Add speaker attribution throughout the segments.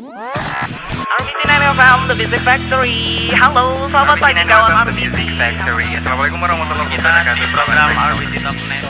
Speaker 1: from the Music Factory. Halo, selamat pagi kawan RBC Music
Speaker 2: Factory. Assalamualaikum warahmatullahi wabarakatuh.
Speaker 1: Di program RBC Talk Net.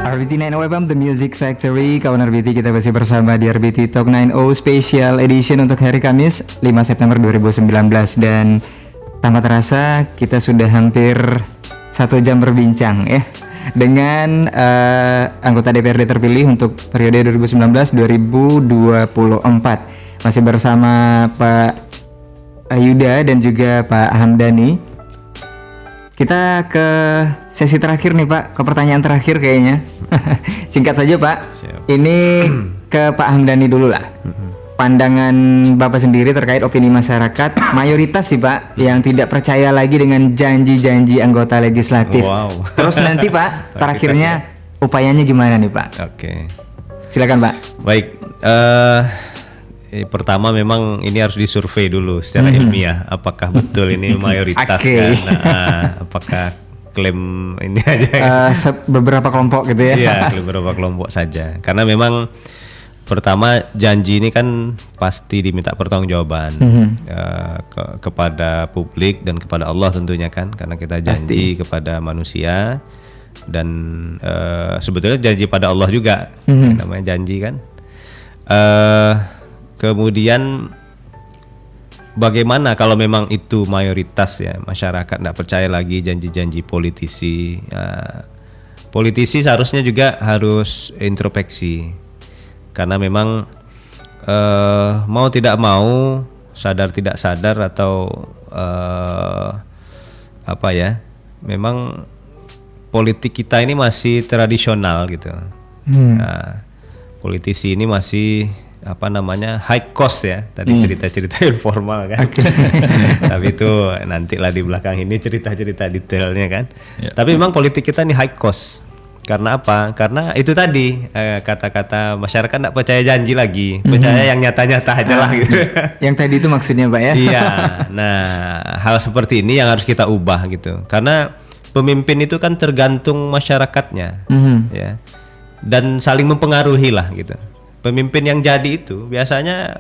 Speaker 3: RBT 90 FM The Music Factory. Kawan RBT, kita masih bersama di RBT Talk 90 Special Edition untuk hari Kamis 5 September 2019. Dan tanpa terasa kita sudah hampir 1 jam berbincang ya dengan anggota DPRD terpilih untuk periode 2019-2024. Masih bersama Pak Yuda dan juga Pak Hamdani. Kita ke sesi terakhir nih Pak, ke pertanyaan terakhir kayaknya. Singkat saja Pak.
Speaker 4: Siap.
Speaker 3: Ini ke Pak Hamdani dulu lah. Pandangan Bapak sendiri terkait opini masyarakat mayoritas sih Pak yang tidak percaya lagi dengan janji-janji anggota legislatif.
Speaker 4: Wow.
Speaker 3: Terus nanti Pak terakhirnya upayanya gimana nih Pak?
Speaker 4: Oke.
Speaker 3: Silakan Pak.
Speaker 4: Baik. Pertama memang ini harus disurvei dulu secara ilmiah. Apakah betul ini mayoritas
Speaker 3: Oke.
Speaker 4: kan? Nah, apakah klaim ini aja?
Speaker 3: Beberapa kelompok gitu ya?
Speaker 4: Iya, klaim beberapa kelompok saja. Karena memang pertama janji ini kan pasti diminta pertanggungjawaban kepada publik dan kepada Allah tentunya kan, karena kita janji kepada manusia dan sebetulnya janji pada Allah juga, namanya janji kan. Kemudian bagaimana kalau memang itu mayoritas ya masyarakat tidak percaya lagi janji-janji politisi? Politisi seharusnya juga harus introspeksi. Karena memang mau tidak mau, sadar tidak sadar atau memang politik kita ini masih tradisional gitu. Nah, politisi ini masih high cost ya. Tadi cerita-cerita informal kan. Tapi itu nantilah di belakang ini cerita-cerita detailnya kan.
Speaker 2: Ya.
Speaker 4: Tapi memang politik kita ini high cost. Karena apa? Karena itu tadi kata-kata masyarakat tidak percaya janji lagi, percaya yang nyata-nyata aja lah gitu.
Speaker 3: Yang tadi itu maksudnya Pak ya?
Speaker 4: Iya. Nah, hal seperti ini yang harus kita ubah gitu. Karena pemimpin itu kan tergantung masyarakatnya, ya, dan saling mempengaruhi lah gitu. Pemimpin yang jadi itu biasanya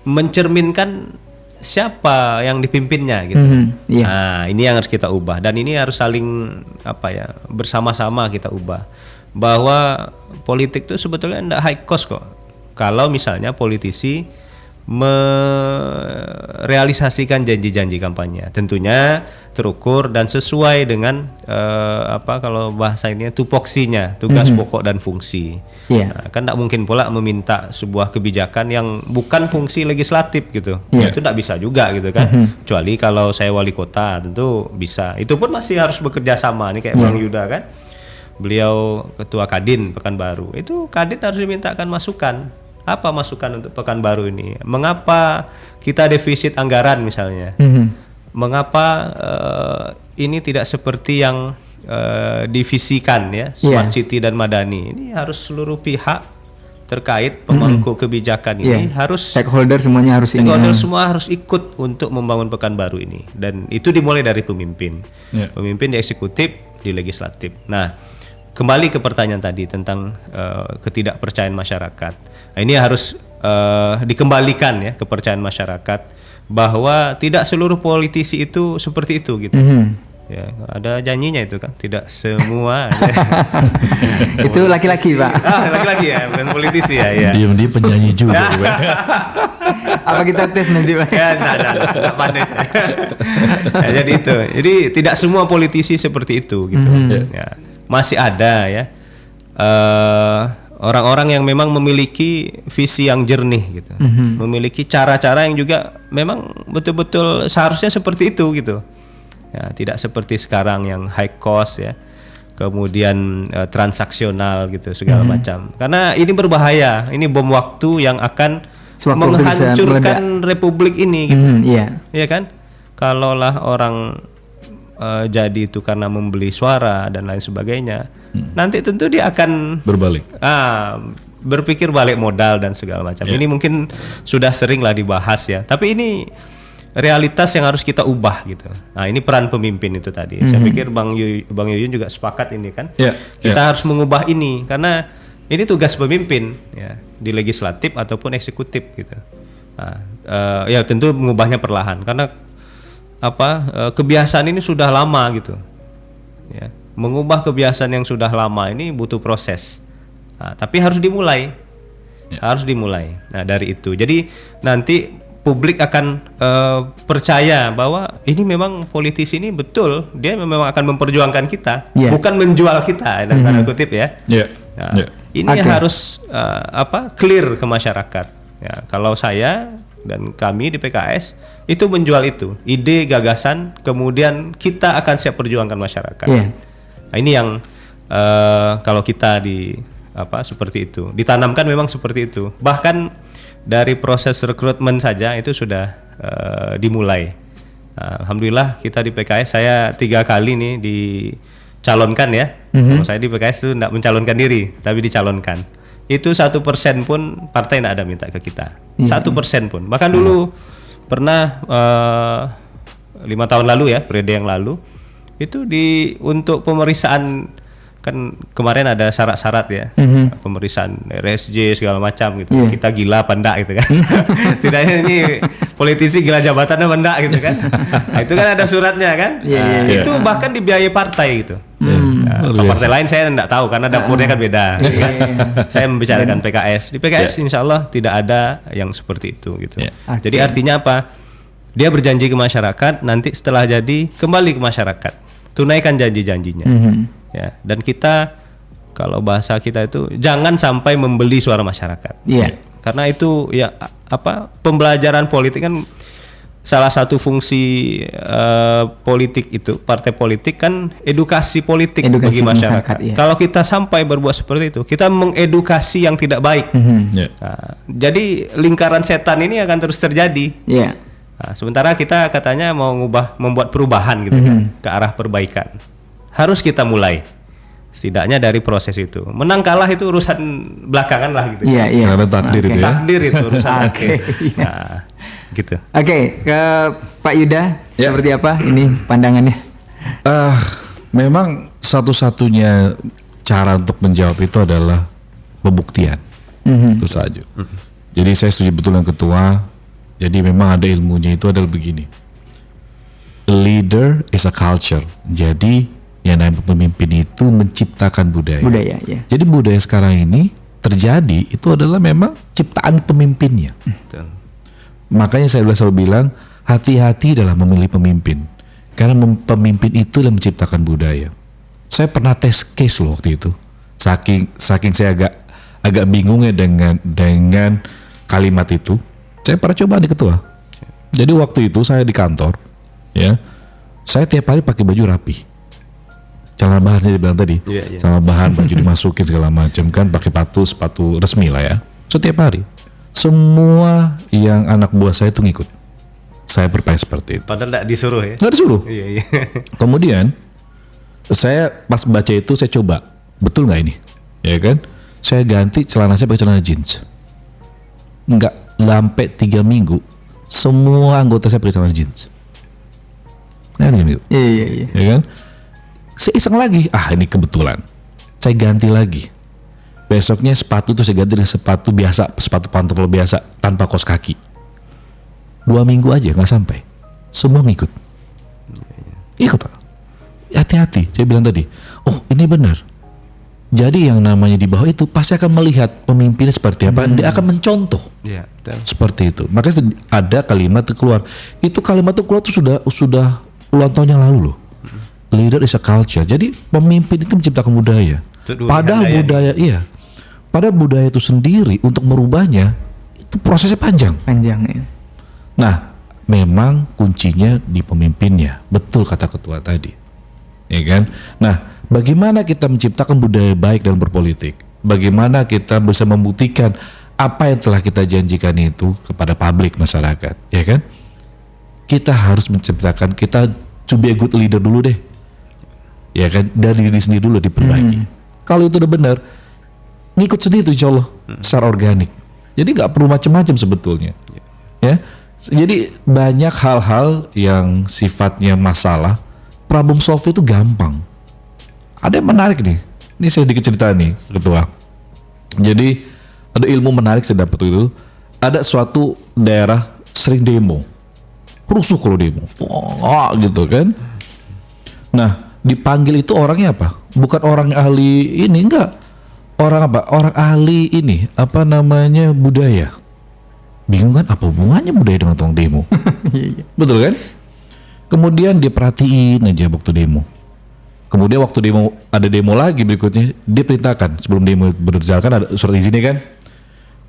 Speaker 4: mencerminkan siapa yang dipimpinnya gitu.
Speaker 3: Iya.
Speaker 4: Nah, ini yang harus kita ubah dan ini harus saling bersama-sama kita ubah. Bahwa politik itu sebetulnya tidak high cost kok. Kalau misalnya politisi merealisasikan janji-janji kampanye, tentunya terukur dan sesuai dengan kalau bahasa ini tupoksinya, tugas pokok dan fungsi.
Speaker 3: Yeah.
Speaker 4: Nah, kan tidak mungkin pula meminta sebuah kebijakan yang bukan fungsi legislatif gitu.
Speaker 3: Yeah.
Speaker 4: Itu tidak bisa juga gitu kan. Kecuali kalau saya wali kota tentu bisa. Itu pun masih harus bekerja sama nih kayak Bang Yuda kan. Beliau ketua Kadin Pekanbaru. Itu Kadin harus dimintakan masukan. Apa masukan untuk Pekanbaru ini? Mengapa kita defisit anggaran misalnya? Mengapa ini tidak seperti yang divisikan ya, Smart City dan Madani? Ini harus seluruh pihak terkait pemangku kebijakan ini harus
Speaker 3: stakeholder semuanya harus
Speaker 4: semua harus ikut untuk membangun Pekanbaru ini, dan itu dimulai dari pemimpin. Pemimpin di eksekutif, di legislatif. Nah, kembali ke pertanyaan tadi tentang ketidakpercayaan masyarakat. Nah, ini harus dikembalikan ya kepercayaan masyarakat bahwa tidak seluruh politisi itu seperti itu gitu. Ya, ada janjinya itu kan, tidak semua.
Speaker 3: Itu laki-laki Pak.
Speaker 4: Laki-laki ya, bukan politisi ya.
Speaker 2: Diam-diam penyanyi juga.
Speaker 3: Apa kita tes nanti Pak?
Speaker 4: Ya, enggak pandai saya. Ya, jadi itu. Jadi tidak semua politisi seperti itu gitu. Ya. Masih ada ya orang-orang yang memang memiliki visi yang jernih gitu, memiliki cara-cara yang juga memang betul-betul seharusnya seperti itu gitu. Ya, tidak seperti sekarang yang high cost ya, kemudian transaksional gitu segala macam. Karena ini berbahaya, ini bom waktu yang akan menghancurkan republik ini gitu. Iya kan? Kalaulah orang jadi itu karena membeli suara dan lain sebagainya, nanti tentu dia akan
Speaker 2: berbalik.
Speaker 4: Berpikir balik modal dan segala macam. Ini mungkin sudah sering lah dibahas ya. Tapi ini realitas yang harus kita ubah gitu. Nah, ini peran pemimpin itu tadi. Saya pikir Bang Yuyun juga sepakat ini kan. Kita harus mengubah ini karena ini tugas pemimpin ya di legislatif ataupun eksekutif gitu. Nah, ya tentu mengubahnya perlahan karena kebiasaan ini sudah lama gitu. Ya, mengubah kebiasaan yang sudah lama ini butuh proses. Nah, tapi harus dimulai. Harus dimulai. Nah, dari itu. Jadi nanti publik akan percaya bahwa ini memang politisi ini betul dia memang akan memperjuangkan kita, bukan menjual kita dalam tanda kutip ya. Nah, ini harus clear ke masyarakat. Ya, kalau saya dan kami di PKS itu menjual itu ide gagasan, kemudian kita akan siap perjuangkan masyarakat. Nah, ini yang kalau kita seperti itu ditanamkan memang seperti itu. Bahkan dari proses rekrutmen saja itu sudah dimulai. Alhamdulillah kita di PKS, saya 3 kali nih dicalonkan ya. Kalau saya di PKS itu tidak mencalonkan diri, tapi dicalonkan. Itu 1% pun partai tidak ada minta ke kita. 1% pun. Bahkan dulu pernah 5 tahun lalu ya, periode yang lalu itu untuk pemeriksaan kan kemarin ada syarat-syarat ya, pemeriksaan RSJ segala macam gitu. Kita gila apa enggak gitu kan. Tidaknya ini politisi gila jabatan apa enggak gitu kan. Nah, itu kan ada suratnya kan. Itu bahkan dibiayai partai gitu. Partai lain saya enggak tahu karena dapurnya kan beda gitu kan. Saya membicarakan PKS. Di PKS insya Allah tidak ada yang seperti itu gitu. Jadi artinya apa? Dia berjanji ke masyarakat, nanti setelah jadi kembali ke masyarakat. Tunaikan janji-janjinya. Ya, dan kita kalau bahasa kita itu jangan sampai membeli suara masyarakat. Karena itu ya pembelajaran politik kan salah satu fungsi politik itu, partai politik kan edukasi politik bagi masyarakat. Kalau kita sampai berbuat seperti itu, kita mengedukasi yang tidak baik. Nah, jadi lingkaran setan ini akan terus terjadi. Nah, sementara kita katanya mau membuat perubahan gitu kan, ke arah perbaikan. Harus kita mulai, setidaknya dari proses itu. Menang kalah itu urusan belakangan lah gitu.
Speaker 5: Karena takdir itu ya.
Speaker 4: Takdir itu urusan akhir. Nah, gitu.
Speaker 3: Ke Pak Yuda, seperti apa ini pandangannya?
Speaker 5: Memang satu-satunya cara untuk menjawab itu adalah pembuktian. Itu saja. Jadi saya setuju betul dengan ketua. Jadi memang ada ilmunya itu adalah begini. A leader is a culture. Jadi yang namanya pemimpin itu menciptakan budaya. Jadi budaya sekarang ini terjadi itu adalah memang ciptaan pemimpinnya. Makanya saya selalu bilang hati-hati dalam memilih pemimpin. Karena pemimpin itu yang menciptakan budaya. Saya pernah tes case loh waktu itu. Saking saya agak bingung ya dengan kalimat itu. Saya pernah coba di ketua. Jadi waktu itu saya di kantor, ya, saya tiap hari pakai baju rapi. Celana bahan saya bilang tadi, celana bahan, baju dimasukin segala macam kan, pakai sepatu resmi lah ya. Setiap hari, semua yang anak buah saya itu ngikut. Saya berpakaian seperti itu.
Speaker 4: Padahal tidak disuruh ya?
Speaker 5: Nggak disuruh. Kemudian saya pas baca itu saya coba, betul nggak ini? Ya kan? Saya ganti celana saya pakai celana jeans. Nggak sampai 3 minggu, semua anggota saya pakai celana jeans. Ya kan? Saya iseng lagi, ini kebetulan. Saya ganti lagi. Besoknya sepatu tuh saya ganti dengan sepatu biasa, sepatu pantofel biasa tanpa kaos kaki. 2 minggu aja nggak sampai, semua ngikut. Ikut. Hati-hati, saya bilang tadi. Oh ini benar. Jadi yang namanya di bawah itu pasti akan melihat pemimpinnya seperti apa, dia akan mencontoh. Seperti itu. Makanya ada kalimat itu keluar. Itu kalimat itu keluar tuh sudah puluhan tahun yang lalu loh. Leader is a culture. Jadi pemimpin itu menciptakan budaya. Padahal budaya padahal budaya itu sendiri untuk merubahnya itu prosesnya panjang. Ya. Nah, memang kuncinya di pemimpinnya. Betul kata ketua tadi. Ya kan? Nah, bagaimana kita menciptakan budaya baik dalam berpolitik? Bagaimana kita bisa membuktikan apa yang telah kita janjikan itu kepada publik masyarakat, ya kan? Kita harus menciptakan, kita to be a good leader dulu deh. Ya kan, dari diri sendiri dulu diperbaiki. Kalau itu udah benar, ngikut sendiri tuh insya Allah secara organik. Jadi nggak perlu macam-macam sebetulnya. Ya, Jadi banyak hal-hal yang sifatnya masalah, problem solve itu gampang. Ada yang menarik nih. Ini saya sedikit cerita nih, Ketua. Jadi ada ilmu menarik saya dapat itu. Ada suatu daerah sering demo, rusuh kalau demo, gitu kan. Nah, dipanggil itu orangnya apa? Bukan orang ahli ini, enggak. Orang apa? Orang ahli ini, apa namanya, budaya. Bingung kan, apa hubungannya budaya dengan tong demo? Betul kan? Kemudian dia perhatiin aja waktu demo. Kemudian waktu demo, ada demo lagi berikutnya, dia perintahkan sebelum demo berjalan, kan ada surat izinnya kan?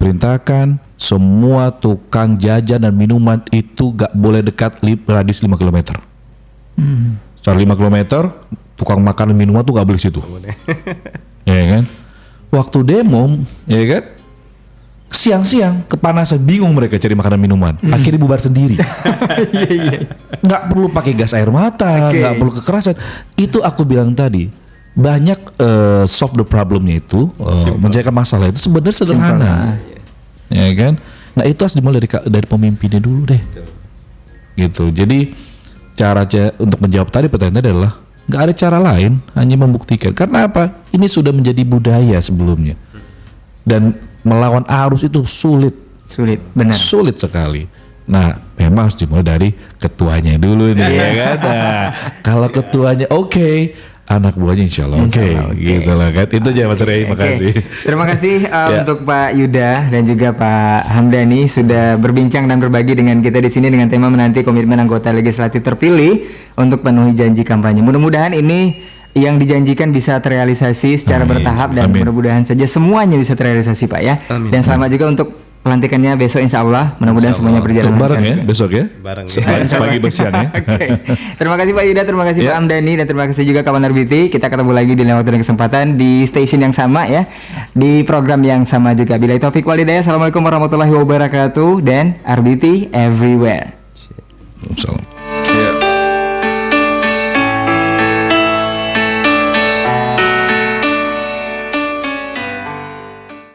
Speaker 5: Perintahkan semua tukang jajan dan minuman itu gak boleh dekat radius 5 km. Secara 5 km, tukang makan dan minuman tuh gak boleh situ. Ya kan? Waktu demo, ya kan? Siang-siang kepanasan, bingung mereka cari makanan minuman. Akhirnya bubar sendiri. Nggak perlu pakai gas air mata, nggak perlu kekerasan. Itu aku bilang tadi, banyak solve the problemnya itu, menyelesaikan masalah itu sebenarnya sederhana. Ya kan? Nah itu harus dimulai dari pemimpinnya dulu deh. Gitu. Jadi cara untuk menjawab tadi pertanyaan adalah nggak ada cara lain, hanya membuktikan. Karena apa? Ini sudah menjadi budaya sebelumnya. Dan melawan arus itu sulit,
Speaker 3: benar.
Speaker 5: Sulit sekali. Nah, memang harus dimulai dari ketuanya dulu nih, ya kan? Nah, kalau ketuanya oke, anak buahnya insya Allah oke. Gitu lah kan. Itu aja Mas Rey, makasih.
Speaker 3: Terima kasih untuk Pak Yuda dan juga Pak Hamdani sudah berbincang dan berbagi dengan kita di sini dengan tema menanti komitmen anggota legislatif terpilih untuk penuhi janji kampanye. Mudah-mudahan ini yang dijanjikan bisa terrealisasi secara bertahap dan mudah-mudahan saja semuanya bisa terrealisasi Pak ya. Dan selamat juga untuk pelantikannya besok insya Allah. Mudah-mudahan semuanya berjalan lancar.
Speaker 5: Bareng ya besok ya.
Speaker 4: Bareng
Speaker 5: Pagi bersiang ya.
Speaker 3: Terima kasih Pak Yuda, terima kasih Pak Hamdani, dan terima kasih juga kawan RBT. Kita ketemu lagi di lain waktu dan kesempatan di station yang sama ya, di program yang sama juga. Billahi taufik wal hidayah. Assalamualaikum warahmatullahi wabarakatuh dan RBT everywhere.
Speaker 5: Salam.